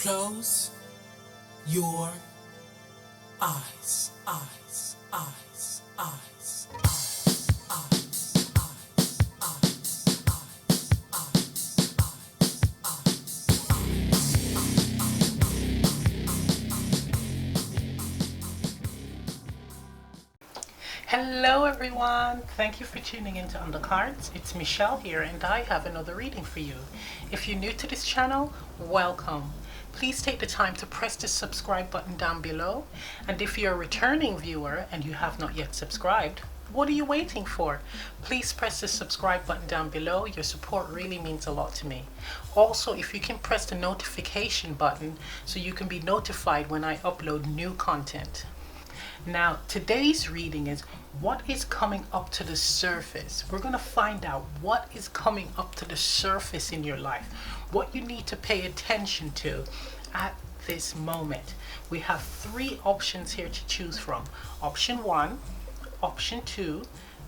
Close your eyes, eyes, eyes, eyes, eyes, eyes, eyes, eyes, Hello everyone, thank you for tuning into On the Cards. It's Michelle here and I have another reading for you. If you're new to this channel, welcome. Please take the time to press the subscribe button down below, and if you're a returning viewer and you have not yet subscribed, what are you waiting for? Please press the subscribe button down below. Your support really means a lot to me. Also, if you can press the notification button so you can be notified when I upload new content. Now, today's reading is what is coming up to the surface. We're going to find out what is coming up to the surface in your life, what you need to pay attention to at this moment. We have three options here to choose from. Option 1, option 2,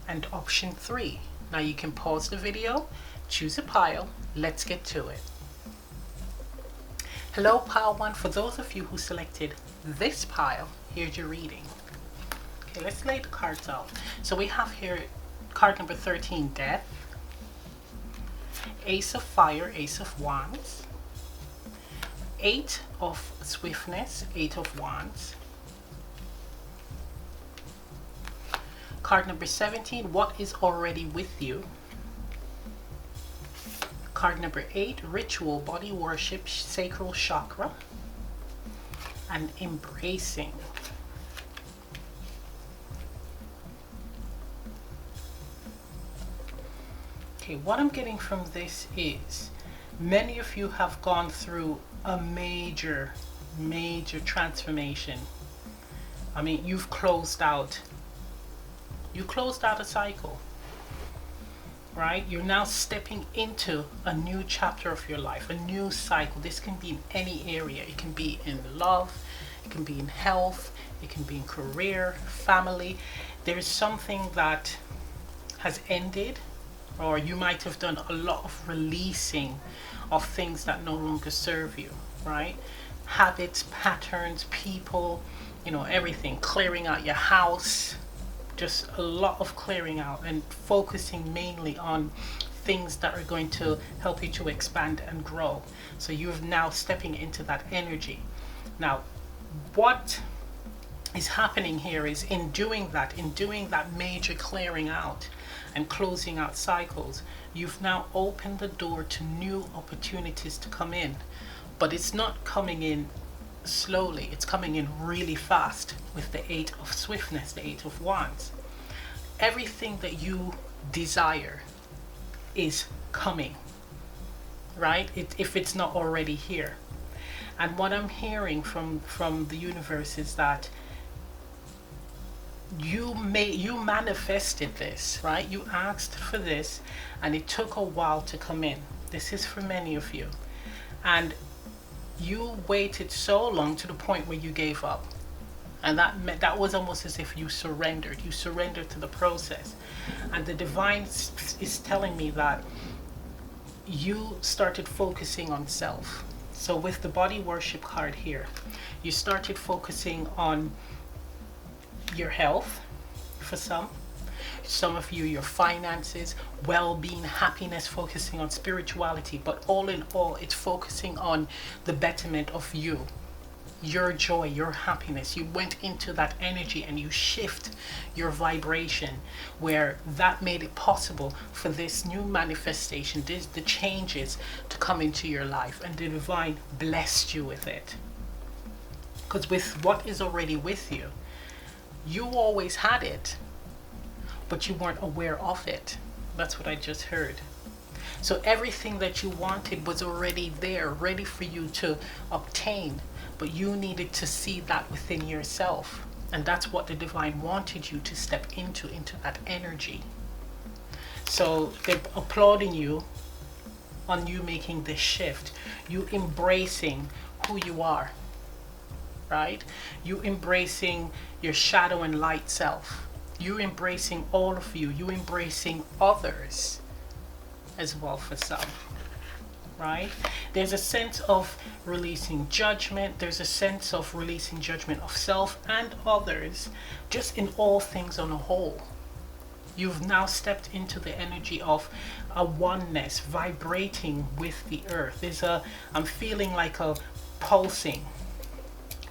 and option 3. Now you can pause the video, choose a pile. Let's get to it. Hello, pile 1. For those of you who selected this pile, here's your reading. Okay, let's lay the cards out. So we have here card number 13, Death, Ace of Fire, Ace of Wands, 8 of Swiftness, 8 of Wands, card number 17, What is already with you, card number 8, Ritual, Body Worship, Sacral Chakra, and Embracing. Okay, what I'm getting from this is many of you have gone through a major transformation. I mean, you closed out a cycle, right? You're now stepping into a new chapter of your life, a new cycle. This can be in any area. It can be in love, it can be in health, it can be in career, family. There is something that has ended, or you might have done a lot of releasing of things that no longer serve you, right? Habits, patterns, people, everything. Clearing out your house, just a lot of clearing out and focusing mainly on things that are going to help you to expand and grow. So you're now stepping into that energy. Now, what is happening here is in doing that major clearing out and closing out cycles, you've now opened the door to new opportunities to come in. But it's not coming in slowly, it's coming in really fast with the 8 of Swiftness, the 8 of Wands. Everything that you desire is coming, right? If it's not already here. And what I'm hearing from the universe is that you manifested this, right? You asked for this and it took a while to come in. This is for many of you. And you waited so long to the point where you gave up. And that was almost as if you surrendered. You surrendered to the process. And the divine is telling me that you started focusing on self. So with the body worship card here, you started focusing on your health for some of you, your finances, well-being, happiness, focusing on spirituality. But all in all, it's focusing on the betterment of you, your joy, your happiness. You went into that energy and you shift your vibration, where that made it possible for this new manifestation, the changes to come into your life, and the divine blessed you with it. Because with what is already with you, you always had it, but you weren't aware of it. That's what I just heard. So everything that you wanted was already there, ready for you to obtain, but you needed to see that within yourself. And that's what the divine wanted you to step into that energy. So they're applauding you on you making this shift, you embracing who you are, right? You embracing your shadow and light self. You embracing all of you. You embracing others as well for some. right? There's a sense of releasing judgment. There's a sense of releasing judgment of self and others, just in all things on a whole. You've now stepped into the energy of a oneness, vibrating with the earth. I'm feeling like a pulsing,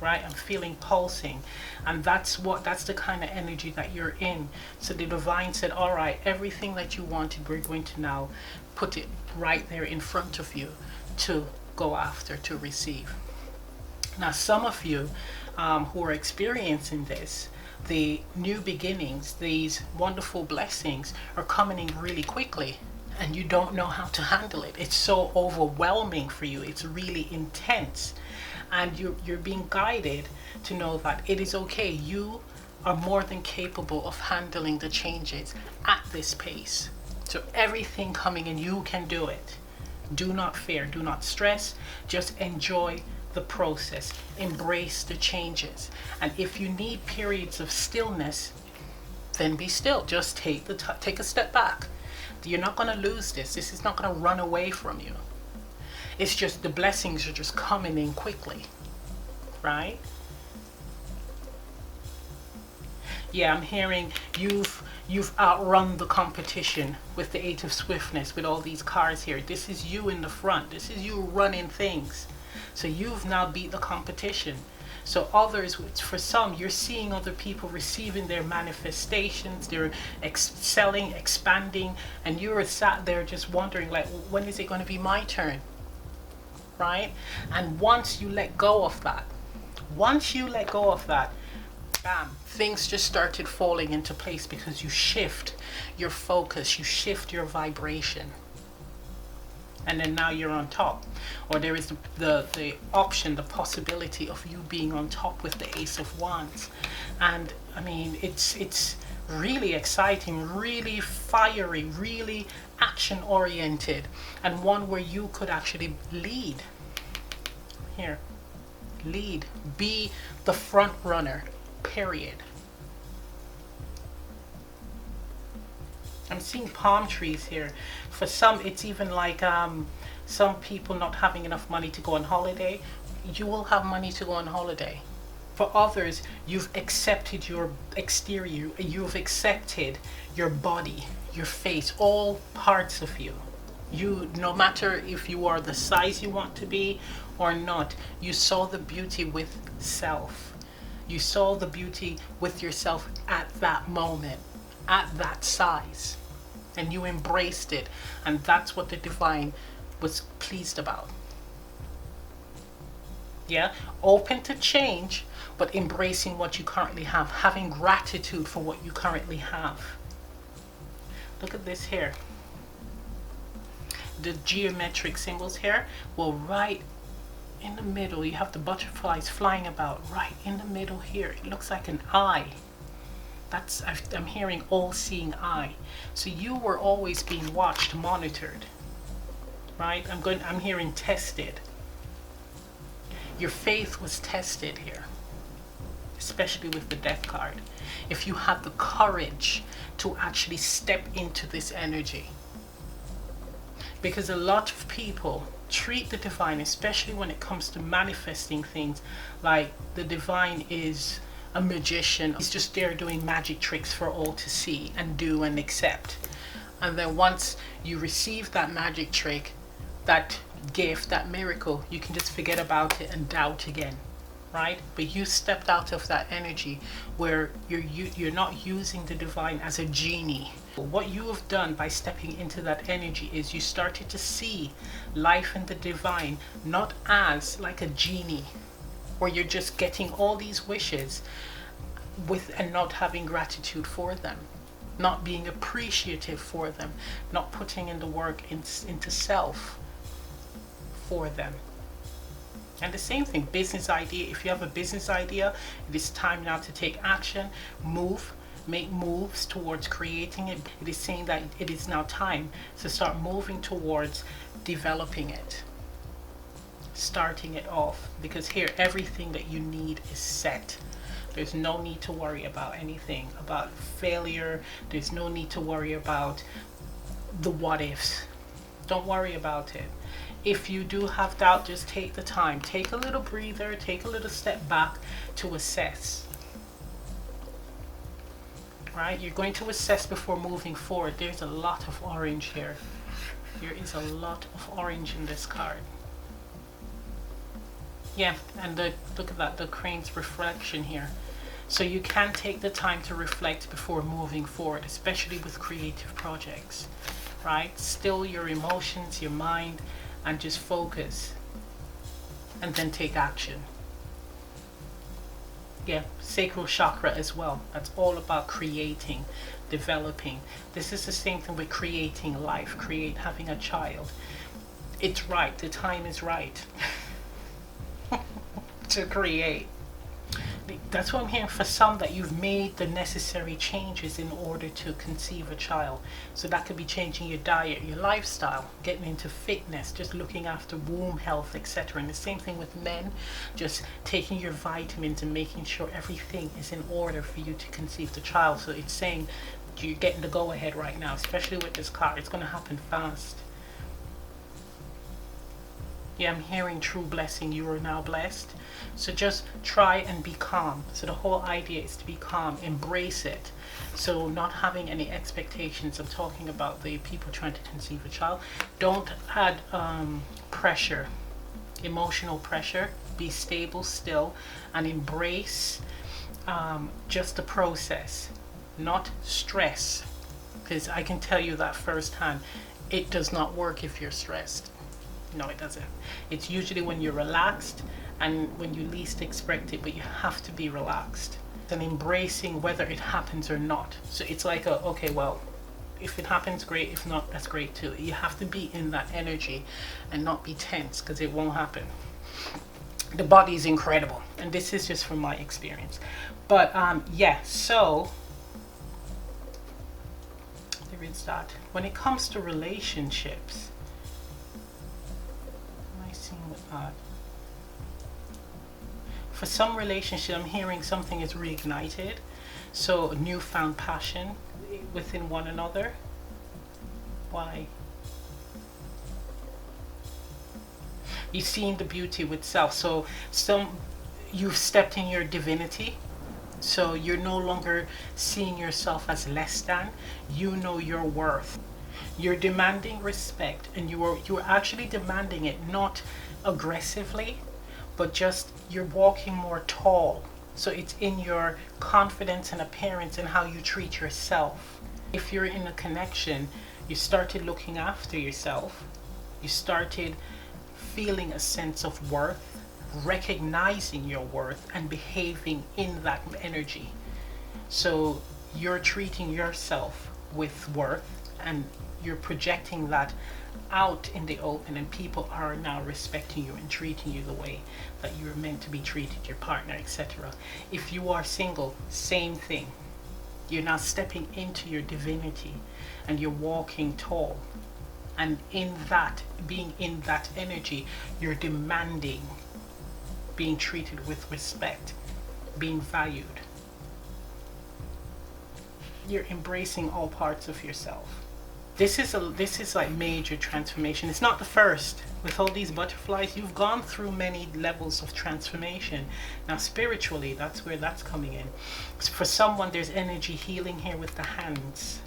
right? I'm feeling pulsing, and that's the kind of energy that you're in. So the divine said, all right, everything that you wanted, we're going to now put it right there in front of you to go after, to receive. Now, some of you who are experiencing this, the new beginnings, these wonderful blessings are coming in really quickly, and you don't know how to handle it. It's so overwhelming for you. It's really intense, and you're being guided to know that it is okay. You are more than capable of handling the changes at this pace. So everything coming in, you can do it. Do not fear, do not stress, just enjoy the process, embrace the changes. And if you need periods of stillness, then be still. Just take a step back. You're not going to lose this. This is not going to run away from you. It's just the blessings are just coming in quickly, right? Yeah, I'm hearing you've outrun the competition with the Eight of Swiftness, with all these cars here. This is you in the front. This is you running things. So you've now beat the competition. So others, for some, you're seeing other people receiving their manifestations, they're excelling, expanding, and you're sat there just wondering, like, when is it going to be my turn? Right? And once you let go of that, bam, things just started falling into place, because you shift your focus, you shift your vibration. And then now you're on top, or there is the option, the possibility of you being on top with the Ace of Wands. And I mean, it's really exciting, really fiery, really action oriented, and one where you could actually lead. Here, lead, be the front runner, period. I'm seeing palm trees here. For some, it's even like some people not having enough money to go on holiday. You will have money to go on holiday. For others, you've accepted your exterior, you've accepted your body, your face, all parts of you. You, no matter if you are the size you want to be or not, you saw the beauty with self. You saw the beauty with yourself at that moment, at that size, and you embraced it. And that's what the divine was pleased about. Yeah, open to change, but embracing what you currently have, having gratitude for what you currently have. Look at this here. The geometric symbols here, well, right in the middle, you have the butterflies flying about right in the middle here. It looks like an eye. I'm hearing all-seeing eye. So you were always being watched, monitored, right? I'm hearing tested. Your faith was tested here, especially with the Death card. If you had the courage to actually step into this energy. Because a lot of people treat the divine, especially when it comes to manifesting things, like the divine is a magician. He's just there doing magic tricks for all to see and do and accept. And then once you receive that magic trick, that gift, that miracle, you can just forget about it and doubt again, right? But you stepped out of that energy where you're not using the divine as a genie. What you have done by stepping into that energy is you started to see life and the divine not as like a genie, where you're just getting all these wishes with and not having gratitude for them, not being appreciative for them, not putting in the work into self for them. And the same thing, business idea. If you have a business idea, it is time now to take action, make moves towards creating it. It is saying that it is now time to start moving towards developing it, starting it off, because here everything that you need is set. There's no need to worry about anything, about failure. There's no need to worry about the what ifs. Don't worry about it. If you do have doubt, just take the time. Take a little breather, take a little step back to assess. Right? You're going to assess before moving forward. There's a lot of orange here. There is a lot of orange in this card. Yeah, and look at that, the crane's reflection here. So you can take the time to reflect before moving forward, especially with creative projects, right? Still your emotions, your mind, and just focus, and then take action. Yeah, sacral chakra as well. That's all about creating, developing. This is the same thing with creating life, having a child. It's right, the time is right to create. That's what I'm hearing for some, that you've made the necessary changes in order to conceive a child. So that could be changing your diet, your lifestyle, getting into fitness, just looking after womb health, etc. And the same thing with men, just taking your vitamins and making sure everything is in order for you to conceive the child. So it's saying you're getting the go ahead right now, especially with this card. It's going to happen fast. Yeah, I'm hearing true blessing. You are now blessed. So just try and be calm. So the whole idea is to be calm, embrace it. So not having any expectations. I'm talking about the people trying to conceive a child. Don't add pressure, emotional pressure. Be stable still and embrace just the process, not stress. Because I can tell you that firsthand, it does not work if you're stressed. No, it doesn't. It's usually when you're relaxed and when you least expect it, but you have to be relaxed and embracing whether it happens or not. So it's like okay, well, if it happens, great. If not, that's great too. You have to be in that energy and not be tense, because it won't happen. The body is incredible, and this is just from my experience. But yeah, so there is that. When it comes to relationships, with that, for some relationship, I'm hearing something is reignited. So newfound passion within one another. Why? You've seen the beauty with self. So you've stepped in your divinity. So you're no longer seeing yourself as less than. You know your worth. You're demanding respect, and you're actually demanding it not aggressively, but just you're walking more tall. So it's in your confidence and appearance and how you treat yourself. If you're in a connection, you started looking after yourself. You started feeling a sense of worth, recognizing your worth, and behaving in that energy. So you're treating yourself with worth, and you're projecting that out in the open, and people are now respecting you and treating you the way that you're meant to be treated, your partner, etc. If you are single, same thing. You're now stepping into your divinity and you're walking tall, and in that, being in that energy, you're demanding being treated with respect, being valued. You're embracing all parts of yourself. This is like major transformation. It's not the first. With all these butterflies, you've gone through many levels of transformation. Now spiritually, that's where that's coming in. For someone, there's energy healing here with the hands.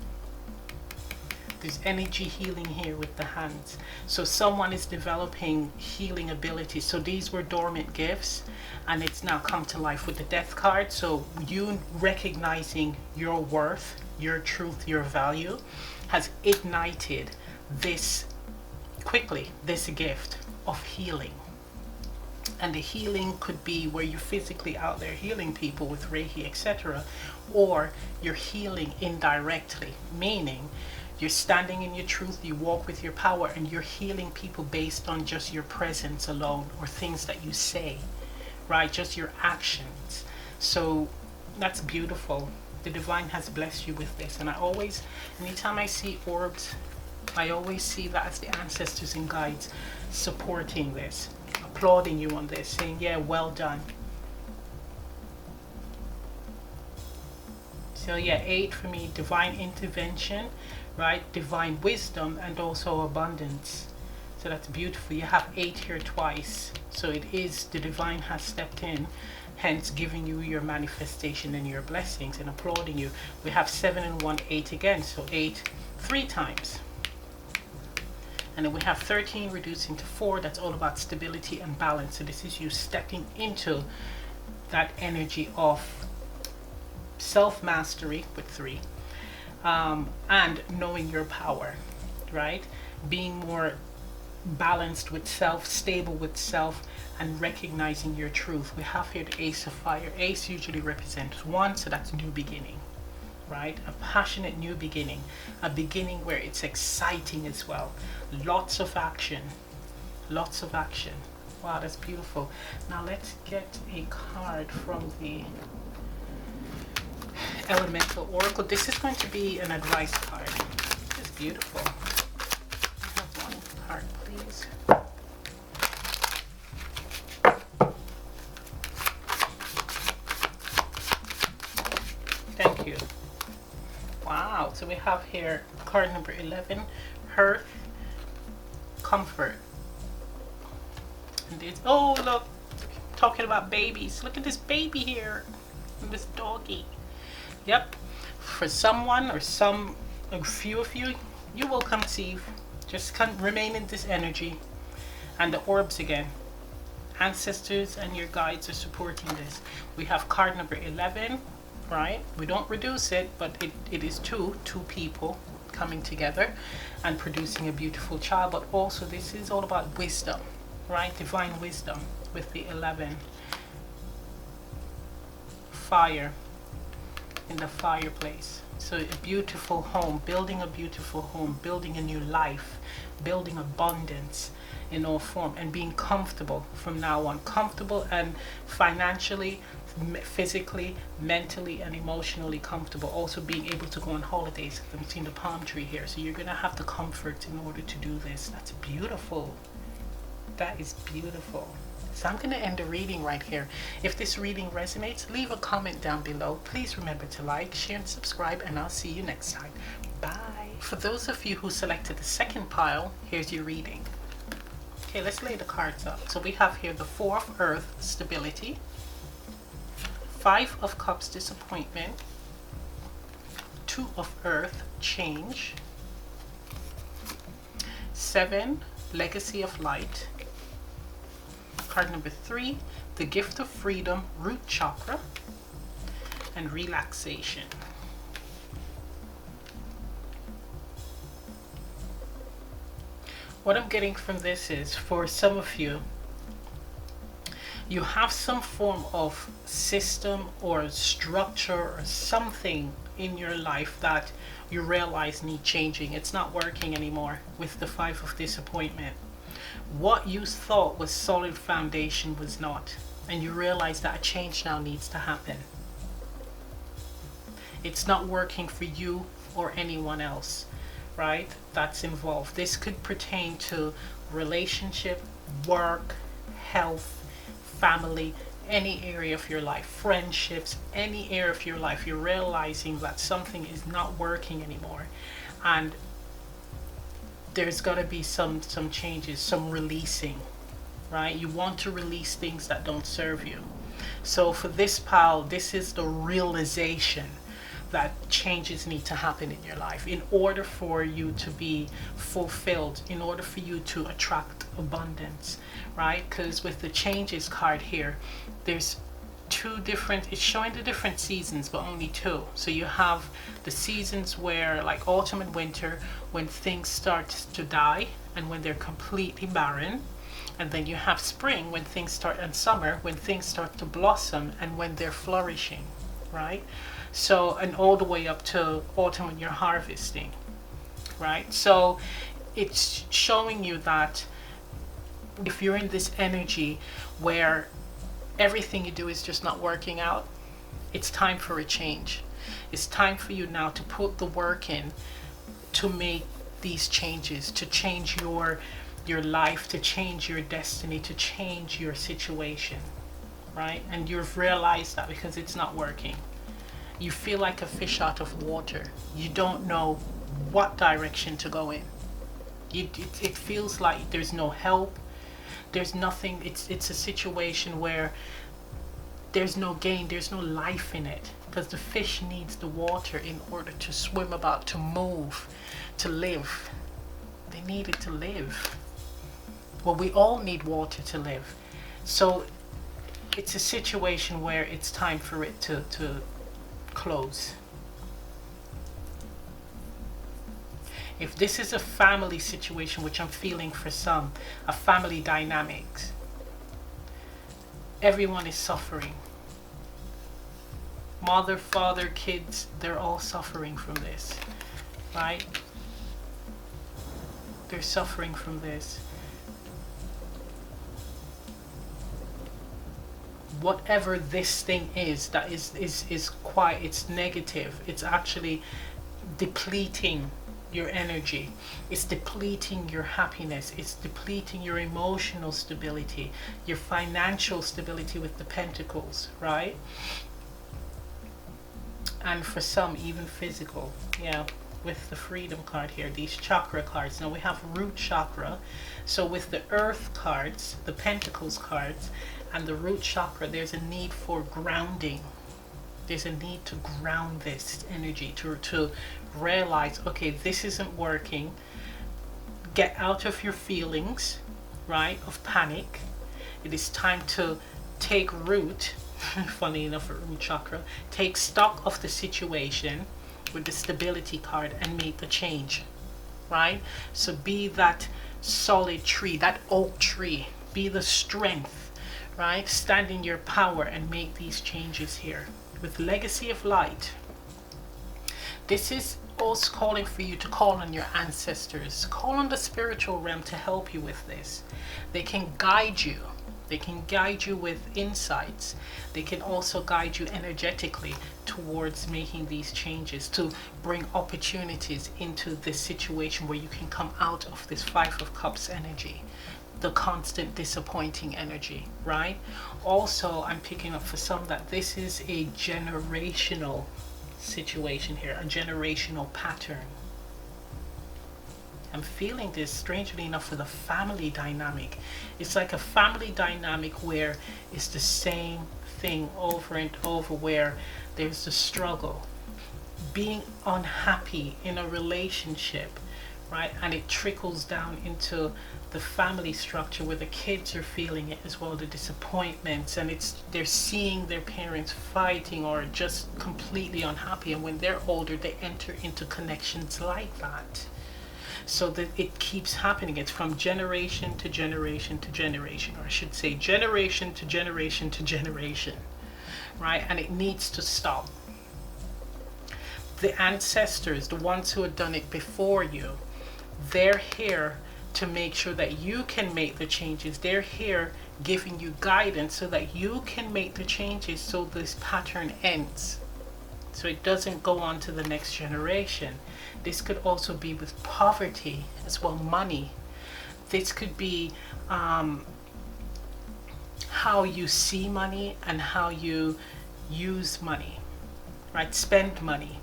There's energy healing here with the hands. So someone is developing healing abilities. So these were dormant gifts, and it's now come to life with the death card. So you recognizing your worth, your truth, your value, has ignited this gift of healing. And the healing could be where you're physically out there healing people with Reiki, etc. Or you're healing indirectly, meaning you're standing in your truth, you walk with your power, and you're healing people based on just your presence alone, or things that you say, right? Just your actions. So that's beautiful. The divine has blessed you with this. And I always, anytime I see orbs, I always see that as the ancestors and guides supporting this, applauding you on this, saying, yeah, well done. So yeah, 8 for me, divine intervention, right? Divine wisdom, and also abundance. So that's beautiful. You have 8 here twice. So it is, the divine has stepped in, hence giving you your manifestation and your blessings and applauding you. We have 7 and 1, 8 again. So 8 3 times. And then we have 13 reducing to 4. That's all about stability and balance. So this is you stepping into that energy of self-mastery with 3. And knowing your power, right? Being more balanced with self, stable with self, and recognizing your truth. We have here the Ace of Fire. Ace usually represents 1, so that's new beginning, right? A passionate new beginning, a beginning where it's exciting as well. Lots of action, lots of action. Wow, that's beautiful. Now let's get a card from the Elemental Oracle. This is going to be an advice card. It's beautiful. I have one card, please. Thank you. Wow. So we have here card number 11, Hearth, Comfort. And this, oh look, talking about babies. Look at this baby here, and this doggy. Yep, for someone or a few of you, you will conceive. Just remain in this energy. And the orbs again. Ancestors and your guides are supporting this. We have card number 11, right? We don't reduce it, but it is two people coming together and producing a beautiful child. But also this is all about wisdom, right? Divine wisdom with the 11. Fire. In the fireplace. So a beautiful home, building a beautiful home, building a new life, building abundance in all form, and being comfortable from now on. Comfortable and financially, physically, mentally, and emotionally comfortable. Also being able to go on holidays. I'm seeing the palm tree here. So you're going to have the comfort in order to do this. That's beautiful. That is beautiful. So I'm going to end the reading right here. If this reading resonates, leave a comment down below. Please remember to like, share, and subscribe, and I'll see you next time. Bye. For those of you who selected the second pile, here's your reading. Okay, let's lay the cards up. So we have here the 4 of Earth, stability. 5 of Cups, disappointment. 2 of Earth, change. 7, legacy of light. Card number 3, the gift of freedom, root chakra, and relaxation. What I'm getting from this is, for some of you, you have some form of system or structure or something in your life that you realize need changing. It's not working anymore with the 5 of disappointment. What you thought was solid foundation was not, and you realize that a change now needs to happen. It's not working for you or anyone else, right? That's involved. This could pertain to relationship, work, health, family, any area of your life, friendships, any area of your life. You're realizing that something is not working anymore, and there's got to be some changes, some releasing, right? You want to release things that don't serve you. So for this pile, this is the realization that changes need to happen in your life in order for you to be fulfilled, in order for you to attract abundance, right? Because with the changes card here, there's 2 different, it's showing the different seasons, but only 2. So you have the seasons where, like autumn and winter, when things start to die and when they're completely barren. And then you have spring, when things start, and summer, when things start to blossom and when they're flourishing, right? So, and all the way up to autumn when you're harvesting, right? So it's showing you that if you're in this energy where everything you do is just not working out, it's time for a change. It's time for you now to put the work in to make these changes, to change your life, to change your destiny, to change your situation, right? And you've realized that because it's not working. You feel like a fish out of water. You don't know what direction to go in. It feels like there's no help, there's nothing. It's a situation where there's no gain, there's no life in it, because the fish needs the water in order to swim about, to move, to live. They need it to live. Well, we all need water to live. So it's a situation where it's time for it to close. If this is a family situation, which I'm feeling for some, a family dynamics, everyone is suffering. Mother, father, kids, they're all suffering from this, right? They're suffering from this. Whatever this thing is that is quite, it's negative. It's actually depleting your energy. It's depleting your happiness. It's depleting your emotional stability, your financial stability with the pentacles, right? And for some, even physical. Yeah, with the freedom card here, these chakra cards. Now we have root chakra. So with the earth cards, the pentacles cards, and the root chakra, there's a need for grounding. There's a need to ground this energy, to realize, okay, this isn't working. Get out of your feelings, right, of panic. It is time to take root. Funny enough, root chakra. Take stock of the situation with the stability card and make the change, right? So be that solid tree, that oak tree. Be the strength, right? Stand in your power and make these changes here. With legacy of light, this is also calling for you to call on your ancestors, call on the spiritual realm to help you with this. They can guide you. They can guide you with insights. They can also guide you energetically towards making these changes, to bring opportunities into this situation where you can come out of this Five of Cups energy, the constant disappointing energy, right? Also, I'm picking up for some that this is a generational situation here, a generational pattern. I'm feeling this, strangely enough, with a family dynamic. It's like a family dynamic where it's the same thing over and over, where there's the struggle, being unhappy in a relationship, right? And it trickles down into the family structure where the kids are feeling it as well, the disappointments, and they're seeing their parents fighting or just completely unhappy, and when they're older they enter into connections like that. So that it keeps happening. It's from generation to generation to generation, or I should say generation to generation to generation, right? And it needs to stop. The ancestors, the ones who had done it before you, they're here to make sure that you can make the changes. They're here giving you guidance so that you can make the changes, so this pattern ends, so it doesn't go on to the next generation. This could also be with poverty as well, money. This could be how you see money and how you use money, right? Spend money,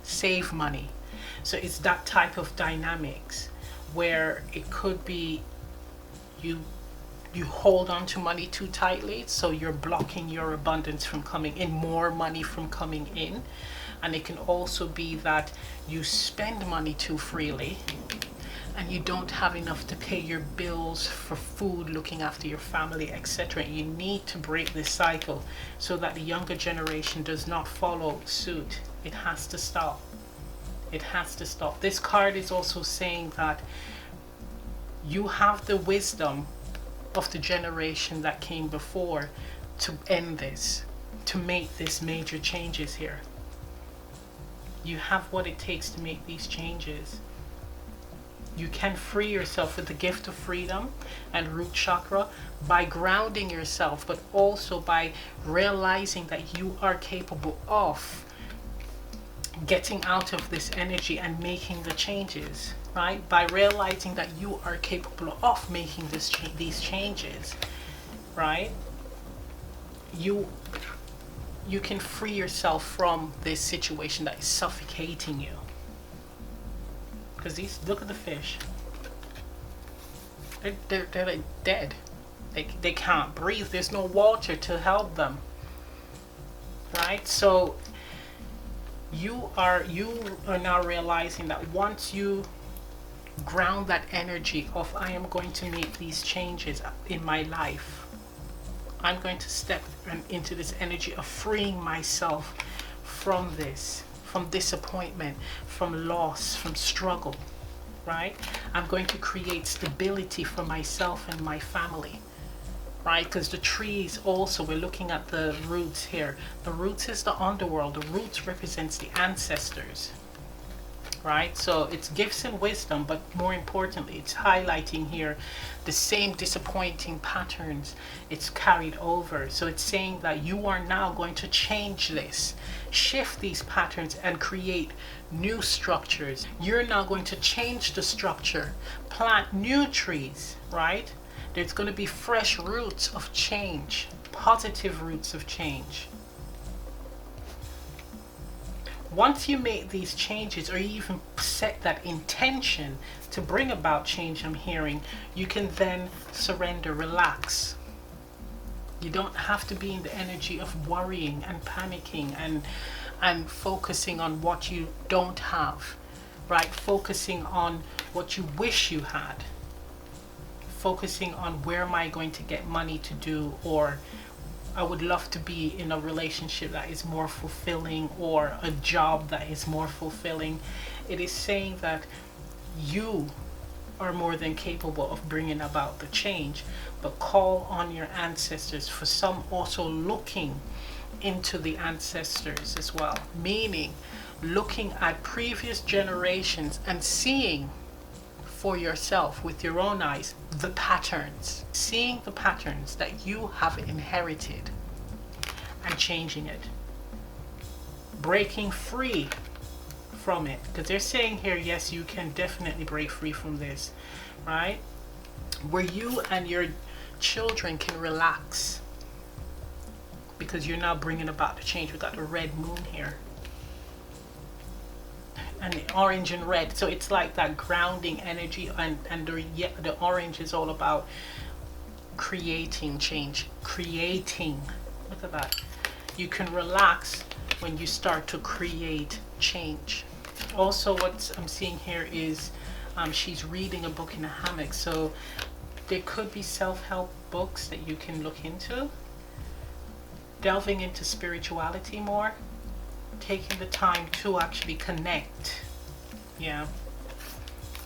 save money. So it's that type of dynamics where it could be you hold on to money too tightly, so you're blocking your abundance from coming in, more money from coming in. And it can also be that you spend money too freely and you don't have enough to pay your bills for food, looking after your family, etc. You need to break this cycle so that the younger generation does not follow suit. It has to stop. It has to stop. This card is also saying that you have the wisdom of the generation that came before to end this, to make these major changes here. You have what it takes to make these changes. You can free yourself with the gift of freedom and root chakra by grounding yourself, but also by realizing that you are capable of getting out of this energy and making the changes, right? By realizing that you are capable of making these changes, right? You can free yourself from this situation that is suffocating you. Because look at the fish. they're like dead. They can't breathe. There's no water to help them. Right? So you are now realizing that once you ground that energy of I am going to make these changes in my life, I'm going to step into this energy of freeing myself from this, from disappointment, from loss, from struggle, right? I'm going to create stability for myself and my family, right? Because the trees also, we're looking at the roots here. The roots is the underworld. The roots represents the ancestors, right? So it's gifts and wisdom, but more importantly, it's highlighting here the same disappointing patterns it's carried over. So it's saying that you are now going to change this, shift these patterns and create new structures. You're now going to change the structure, plant new trees, right? There's going to be fresh roots of change, positive roots of change. Once you make these changes, or you even set that intention to bring about change, I'm hearing, you can then surrender, relax. You don't have to be in the energy of worrying and panicking and focusing on what you don't have, right? Focusing on what you wish you had. Focusing on where am I going to get money to do, or I would love to be in a relationship that is more fulfilling, or a job that is more fulfilling. It is saying that you are more than capable of bringing about the change, but call on your ancestors. For some, also looking into the ancestors as well, meaning looking at previous generations and seeing for yourself with your own eyes the patterns, seeing the patterns that you have inherited and changing it, breaking free from it. Because they're saying here, yes, you can definitely break free from this, right? Where you and your children can relax, because you're now bringing about the change. We got the red moon here and the orange and red, so it's like that grounding energy, and the orange is all about creating change, creating. Look at that. You can relax when you start to create change. Also, what I'm seeing here is she's reading a book in a hammock, so there could be self-help books that you can look into, delving into spirituality more, taking the time to actually connect. Yeah,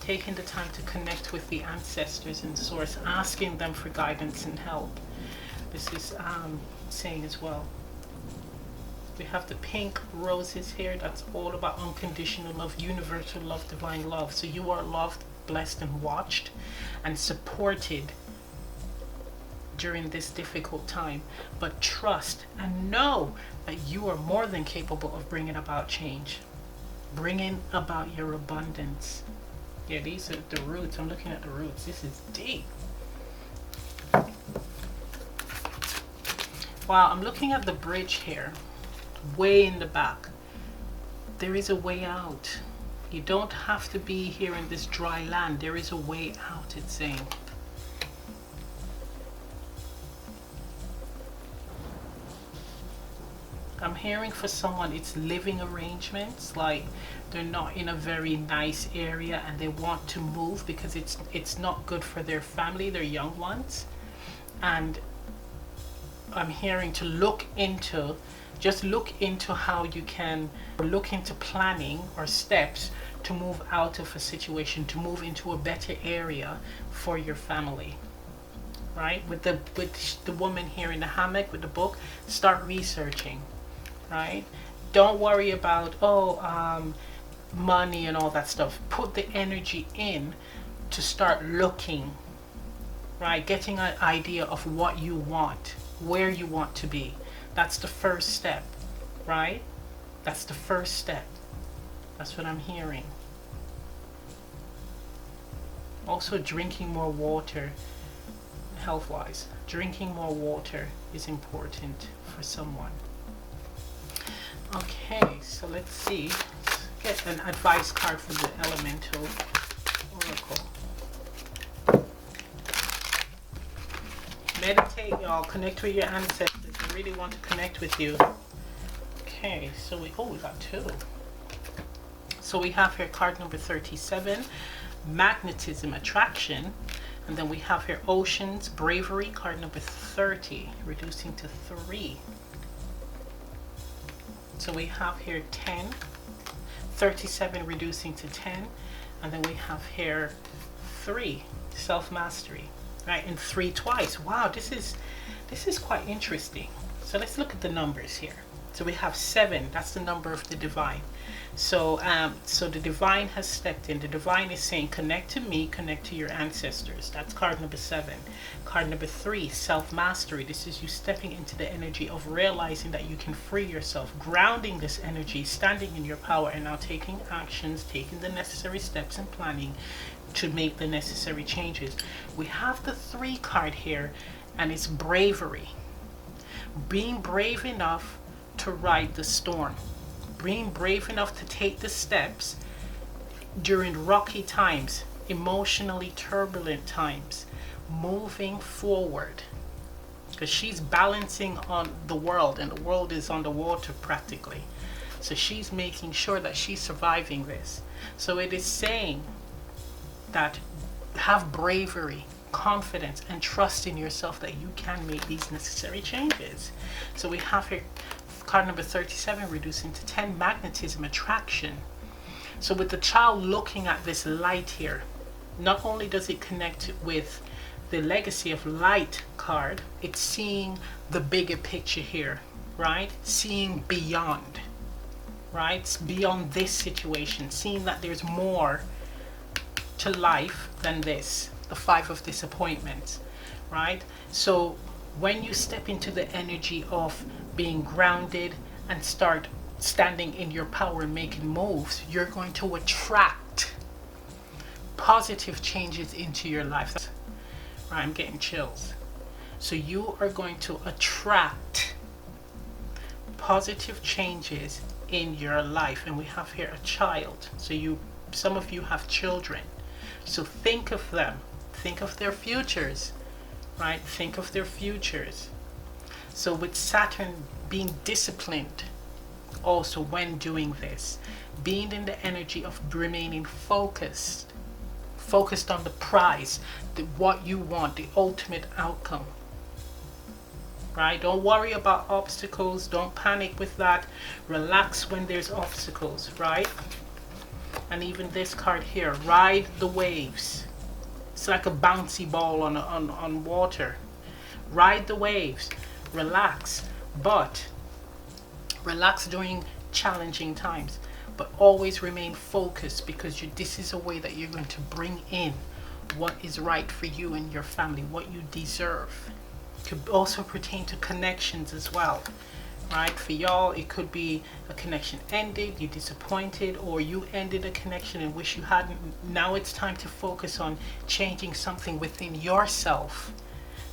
taking the time to connect with the ancestors and source, asking them for guidance and help. This is saying as well. We have the pink roses here. That's all about unconditional love, universal love, divine love. So you are loved, blessed, and watched and supported during this difficult time. But trust and know that you are more than capable of bringing about change, bringing about your abundance. Yeah, these are the roots. I'm looking at the roots. This is deep. Wow, I'm looking at the bridge here, way in the back. There is a way out. You don't have to be here in this dry land. There is a way out, it's saying. I'm hearing for someone it's living arrangements, like they're not in a very nice area and they want to move because it's not good for their family, their young ones. And I'm hearing to look into how you can look into planning or steps to move out of a situation, to move into a better area for your family. Right? With the woman here in the hammock with the book, start researching. Right? Don't worry about money and all that stuff. Put the energy in to start looking, right? Getting an idea of what you want, where you want to be. That's the first step, right? That's the first step. That's what I'm hearing. Also, drinking more water, health-wise. Drinking more water is important for someone. Okay, so let's see. Let's get an advice card for the elemental oracle. meditate, y'all. Connect with your ancestors. I really want to connect with you. Okay, so we got two. So we have here card number 37, magnetism, attraction. And then we have here oceans, bravery, card number 30, reducing to 3. So we have here 10, 37 reducing to 10. And then we have here 3, self-mastery, right? And 3 twice. Wow, this is quite interesting. So let's look at the numbers here. So we have 7, that's the number of the divine. So so the divine has stepped in. The divine is saying, connect to me, connect to your ancestors. That's card number 7. Card number 3, self-mastery. This is you stepping into the energy of realizing that you can free yourself, grounding this energy, standing in your power, and now taking actions, taking the necessary steps and planning to make the necessary changes. We have the 3 card here, and it's bravery. Being brave enough to ride the storm. Being brave enough to take the steps during rocky times, emotionally turbulent times, moving forward. Because she's balancing on the world, and the world is on the water practically. So she's making sure that she's surviving this. So it is saying that have bravery, confidence, and trust in yourself that you can make these necessary changes. So we have here card number 37, reducing to 10, magnetism, attraction. So with the child looking at this light here, not only does it connect with the legacy of light card, it's seeing the bigger picture here, right? Seeing beyond, right? Beyond this situation, seeing that there's more to life than this, the 5 of disappointments, right? So when you step into the energy of being grounded and start standing in your power and making moves, you're going to attract positive changes into your life. Right, I'm getting chills. So you are going to attract positive changes in your life. And we have here a child. So some of you have children. So think of them. Think of their futures. Right? Think of their futures. So with Saturn being disciplined also when doing this, being in the energy of remaining focused on the prize, what you want, the ultimate outcome, right? Don't worry about obstacles. Don't panic with that. Relax when there's obstacles, right? And even this card here, ride the waves. It's like a bouncy ball on water. Ride the waves. Relax, but relax during challenging times, but always remain focused, because this is a way that you're going to bring in what is right for you and your family, what you deserve. Could also pertain to connections as well, right? For y'all, it could be a connection ended, you're disappointed, or you ended a connection and wish you hadn't. Now it's time to focus on changing something within yourself,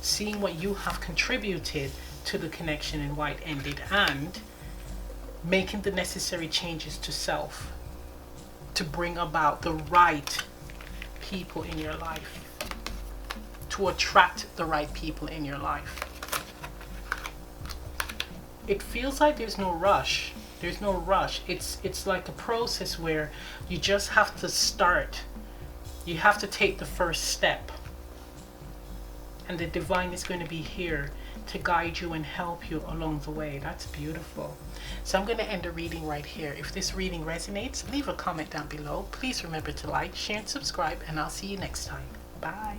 seeing what you have contributed to the connection and why it ended, and making the necessary changes to self to bring about the right people in your life, to attract the right people in your life. It feels like there's no rush. There's no rush. It's like a process where you just have to start. You have to take the first step. And the divine is going to be here to guide you and help you along the way. That's beautiful. So I'm going to end the reading right here. If this reading resonates, leave a comment down below. Please remember to like, share, and subscribe, and I'll see you next time. Bye.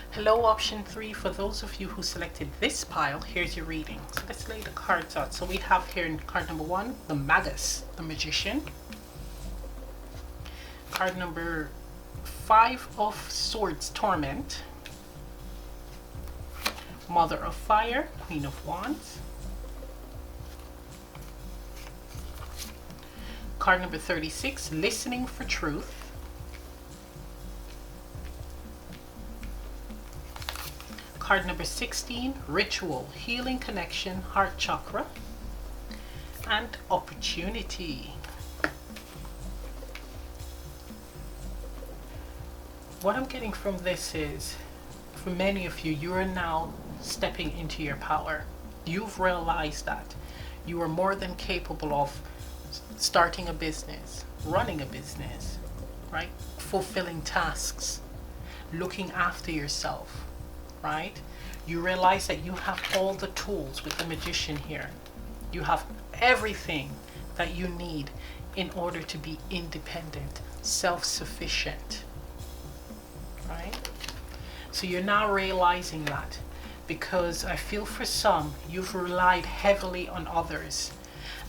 Hello, option 3. For those of you who selected this pile, here's your reading. So let's lay the cards out. So we have here in card number 1, the Magus, the Magician. Card number 5 of Swords, Torment. Mother of Fire, Queen of Wands. Card number 36, Listening for Truth. Card number 16, Ritual, Healing Connection, Heart Chakra. And Opportunity. What I'm getting from this is, for many of you, you are now stepping into your power. You've realized that you are more than capable of starting a business, running a business, right? Fulfilling tasks, looking after yourself, right? You realize that you have all the tools with the magician here. You have everything that you need in order to be independent, self-sufficient, right? So you're now realizing that, because I feel for some, you've relied heavily on others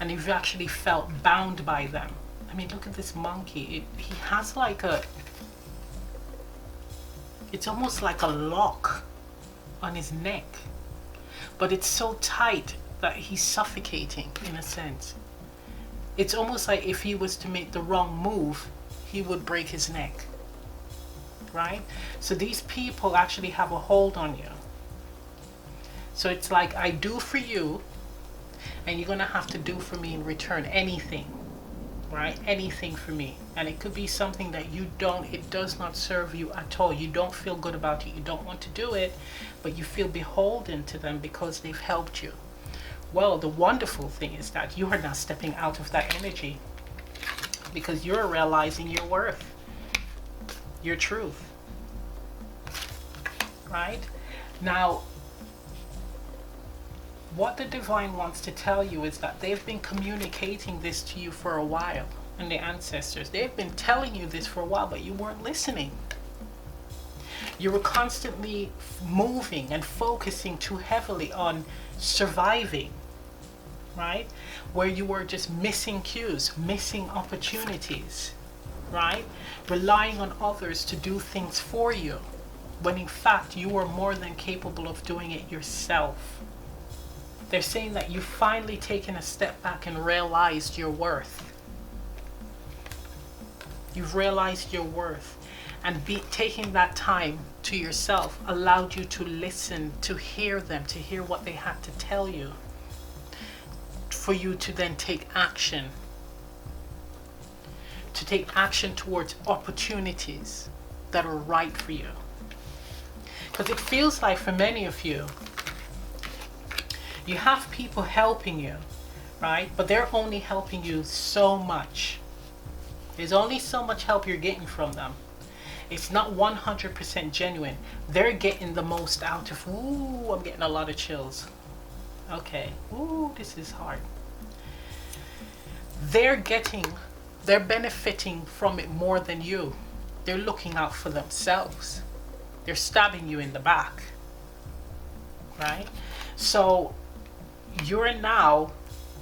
and you've actually felt bound by them. I mean, look at this monkey. He has like it's almost like a lock on his neck, but it's so tight that he's suffocating in a sense. It's almost like if he was to make the wrong move, he would break his neck, right? So these people actually have a hold on you. So it's like, I do for you, and you're gonna have to do for me in return anything, right? Anything for me. And it could be something that it does not serve you at all. You don't feel good about it. You don't want to do it, but you feel beholden to them because they've helped you. Well, the wonderful thing is that you are now stepping out of that energy, because you're realizing your worth, your truth, right? Now, what the divine wants to tell you is that they've been communicating this to you for a while, and the ancestors, they've been telling you this for a while, but you weren't listening. You were constantly moving and focusing too heavily on surviving, right? Where you were just missing cues, missing opportunities, right? Relying on others to do things for you, when in fact you were more than capable of doing it yourself. They're saying that you've finally taken a step back and realized your worth. You've realized your worth, and taking that time to yourself allowed you to listen, to hear them, to hear what they had to tell you, for you to then take action, to take action towards opportunities that are right for you. Because it feels like for many of you, you have people helping you, right? But they're only helping you so much. There's only so much help you're getting from them. It's not 100% genuine. They're getting the most out of, ooh, I'm getting a lot of chills. Okay, ooh, this is hard. They're benefiting from it more than you. They're looking out for themselves. They're stabbing you in the back, right? So you're now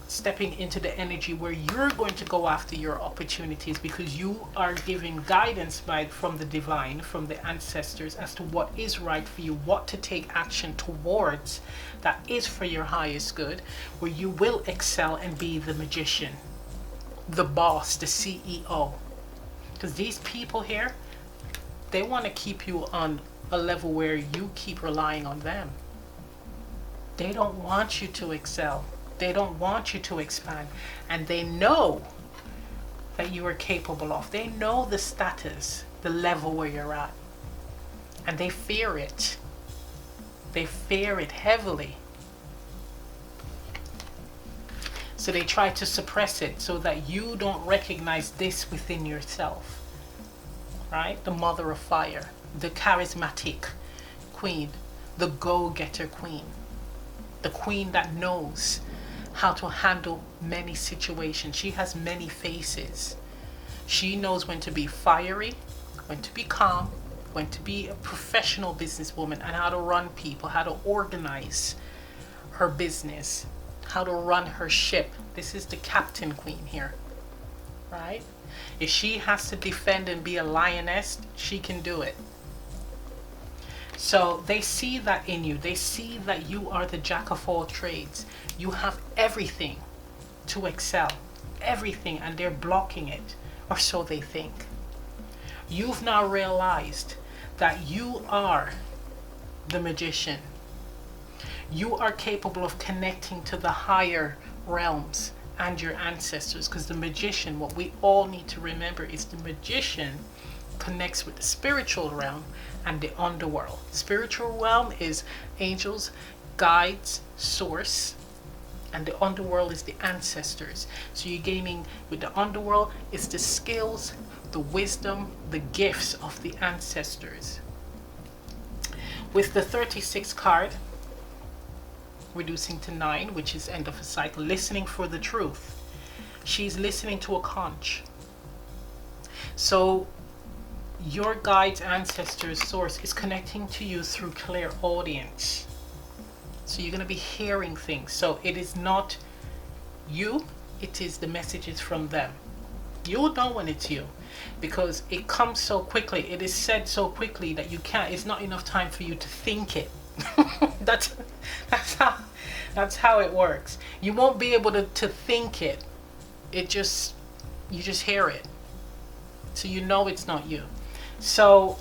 stepping into the energy where you're going to go after your opportunities, because you are giving guidance from the divine, from the ancestors, as to what is right for you, what to take action towards that is for your highest good, where you will excel and be the magician, the boss, the CEO. Because these people here, they want to keep you on a level where you keep relying on them. They don't want you to excel. They don't want you to expand. And they know that you are capable of. They know the status, the level where you're at. And they fear it. They fear it heavily. So they try to suppress it so that you don't recognize this within yourself. Right? The mother of fire, the charismatic queen, the go-getter queen, the queen that knows how to handle many situations. She has many faces. She knows when to be fiery, when to be calm, when to be a professional businesswoman, and how to run people, how to organize her business, how to run her ship. This is the captain queen here, right? If she has to defend and be a lioness, she can do it. So they see that in you. They see that you are the jack of all trades. You have everything to excel, everything, and they're blocking it, or so they think. You've now realized that you are the magician. You are capable of connecting to the higher realms and your ancestors, because the magician, what we all need to remember is the magician connects with the spiritual realm and the underworld. Spiritual realm is angels, guides, source, and the underworld is the ancestors. So you're gaining with the underworld is the skills, the wisdom, the gifts of the ancestors. With the 36 card, reducing to 9, which is end of a cycle, listening for the truth. She's listening to a conch. So your guides, ancestors, source is connecting to you through clairaudience. So you're going to be hearing things. So it is not you, it is the messages from them. You'll know when it's you because it comes so quickly. It is said so quickly that you can't, it's not enough time for you to think it. that's how it works. You won't be able to think it. You just hear it. So you know it's not you. So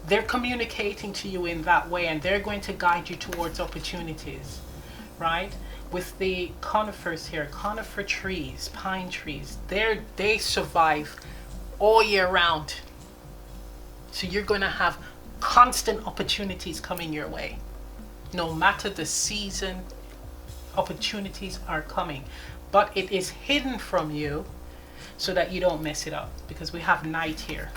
they're communicating to you in that way, and they're going to guide you towards opportunities, right? With the conifers here, conifer trees, pine trees, they survive all year round. So you're going to have constant opportunities coming your way. No matter the season, opportunities are coming. But it is hidden from you so that you don't mess it up, because we have night here.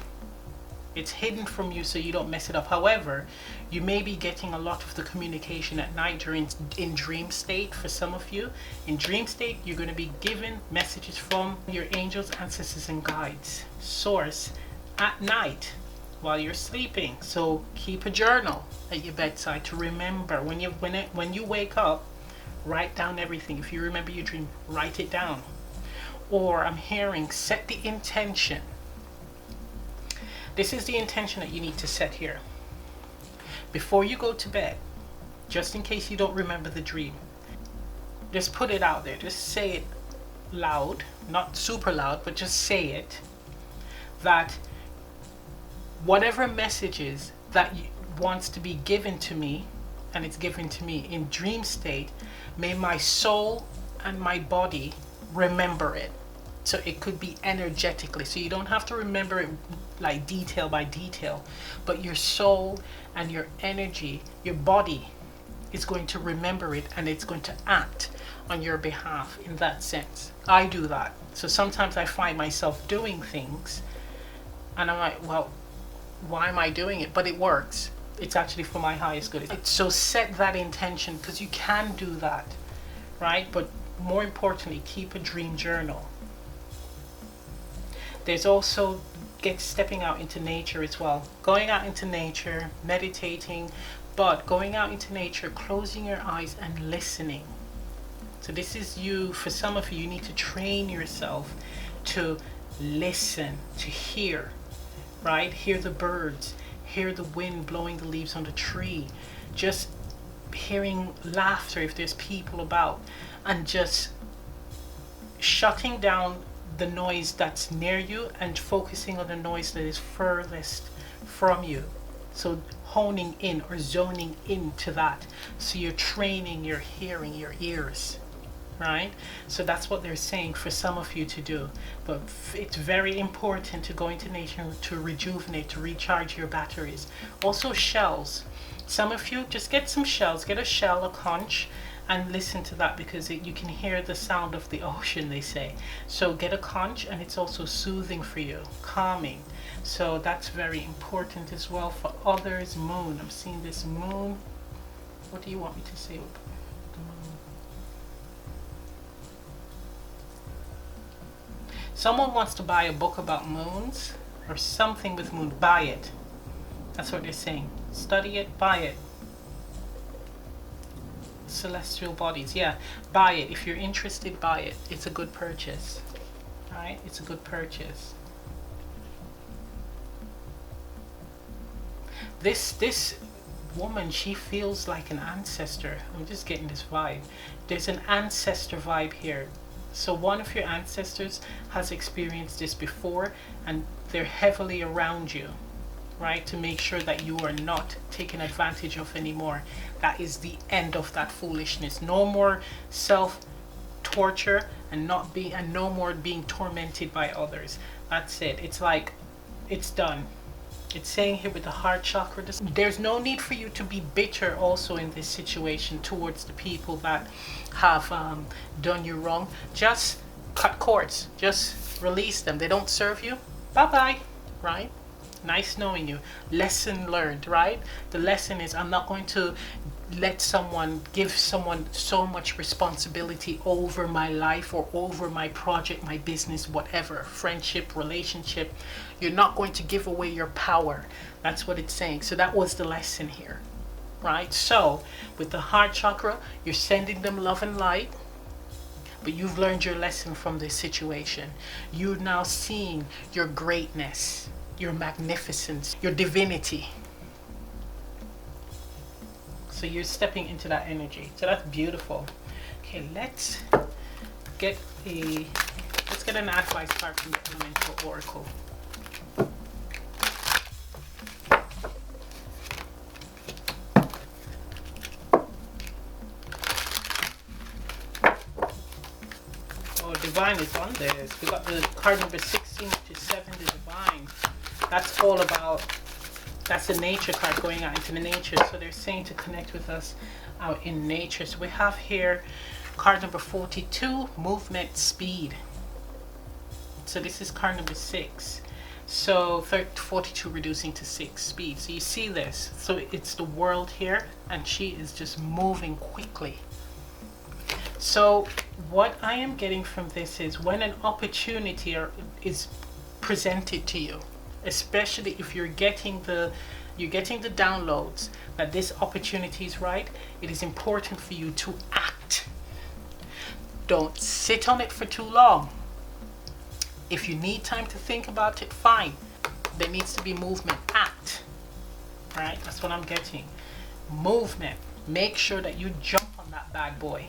It's hidden from you so you don't mess it up. However, you may be getting a lot of the communication at night during in dream state. For some of you, in dream state, you're going to be given messages from your angels, ancestors, and guides, source at night while you're sleeping. So keep a journal at your bedside to remember when you wake up. Write down everything. If you remember your dream, write it down. Or I'm hearing, set the intention. This is the intention that you need to set here. Before you go to bed, just in case you don't remember the dream, just put it out there. Just say it loud, not super loud, but just say it. That whatever messages that wants to be given to me, and it's given to me in dream state, may my soul and my body remember it. So it could be energetically. So you don't have to remember it like detail by detail, but your soul and your energy, your body is going to remember it, and it's going to act on your behalf in that sense. I do that. So sometimes I find myself doing things and I'm like, well, why am I doing it? But it works. It's actually for my highest good. So set that intention, because you can do that, right? But more importantly, keep a dream journal. There's also stepping out into nature as well. Going out into nature, meditating, but going out into nature, closing your eyes and listening. So this is you, for some of you, you need to train yourself to listen, to hear, right? Hear the birds, hear the wind blowing the leaves on the tree, just hearing laughter if there's people about, and just shutting down the noise that's near you and focusing on the noise that is furthest from you. So honing in or zoning into that. So you're training your hearing, your ears, right? So that's what they're saying for some of you to do. But it's very important to go into nature to rejuvenate, to recharge your batteries. Also shells. Some of you, just get some shells, get a shell, a conch, and listen to that, because you can hear the sound of the ocean, they say. So get a conch, and it's also soothing for you, calming. So that's very important as well. For others, moon. I'm seeing this moon. What do you want me to say with the moon? Someone wants to buy a book about moons or something with moon. Buy it. That's what they're saying. Study it, buy it. Celestial bodies, yeah, buy it. If you're interested, buy it. It's a good purchase, right? It's a good purchase. This woman, she feels like an ancestor. I'm just getting this vibe. There's an ancestor vibe here. So one of your ancestors has experienced this before, and they're heavily around you, right, to make sure that you are not taken advantage of anymore. That is the end of that foolishness. No more self-torture and no more being tormented by others. That's it. It's like it's done. It's saying here with the heart chakra, there's no need for you to be bitter also in this situation towards the people that have done you wrong. Just cut cords. Just release them. They don't serve you. Bye-bye. Right? Nice knowing you. Lesson learned, right? The lesson is I'm not going to give someone so much responsibility over my life or over my project, my business, whatever, friendship, relationship. You're not going to give away your power. That's what it's saying. So that was the lesson here, right? So with the heart chakra, you're sending them love and light, but you've learned your lesson from this situation. You're now seeing your greatness, your magnificence, your divinity. So you're stepping into that energy. So that's beautiful. Okay, let's get an advice card from the Elemental Oracle. Oh, Divine is on this. We got the card number 16, which is 7, the Divine. That's all about, that's a nature card, going out into the nature. So they're saying to connect with us out in nature. So we have here card number 42, movement, speed. So this is card number 6. So 42 reducing to 6, speed. So you see this. So it's the world here, and she is just moving quickly. So what I am getting from this is when an opportunity is presented to you, especially if you're getting the downloads that this opportunity is right, it is important for you to act. Don't sit on it for too long. If you need time to think about it, fine. There needs to be movement. Act. Right? That's what I'm getting. Movement. Make sure that you jump on that bad boy,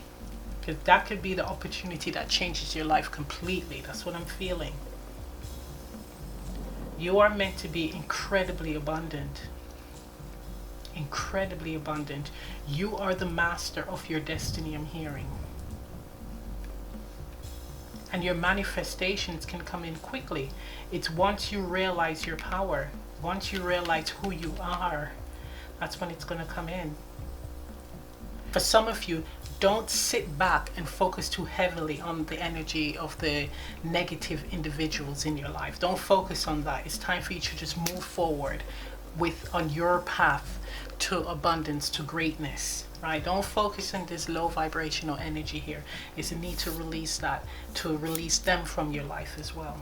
because that could be the opportunity that changes your life completely. That's what I'm feeling. You are meant to be incredibly abundant. Incredibly abundant. You are the master of your destiny, I'm hearing. And your manifestations can come in quickly. It's once you realize your power, once you realize who you are, that's when it's going to come in. For some of you, don't sit back and focus too heavily on the energy of the negative individuals in your life. Don't focus on that. It's time for you to just move forward on your path to abundance, to greatness, right? Don't focus on this low vibrational energy here. It's a need to release that, to release them from your life as well.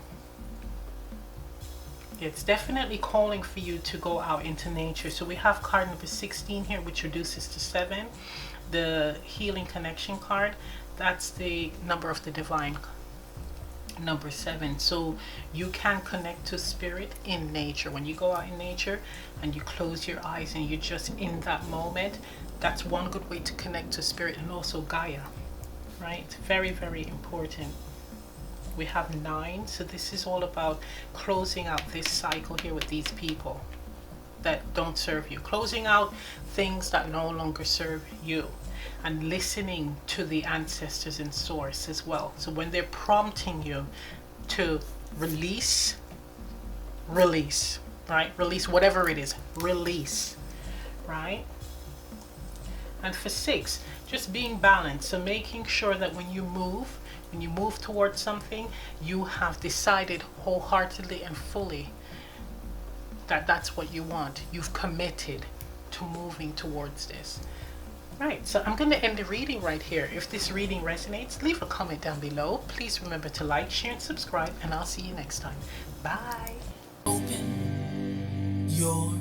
It's definitely calling for you to go out into nature. So we have card number 16 here, which reduces to 7. The healing connection card, that's the number of the divine, number 7. So you can connect to spirit in nature. When you go out in nature and you close your eyes and you're just in that moment, that's one good way to connect to spirit, and also Gaia, right? Very, very important. We have 9, so this is all about closing out this cycle here with these people that don't serve you, closing out things that no longer serve you, and listening to the ancestors and source as well. So when they're prompting you to release, right? Release whatever it is, release, right? And for 6, just being balanced. So making sure that when you move towards something, you have decided wholeheartedly and fully that that's what you want. You've committed to moving towards this. Right, so I'm going to end the reading right here. If this reading resonates, leave a comment down below. Please remember to like, share, and subscribe, and I'll see you next time. Bye. Open your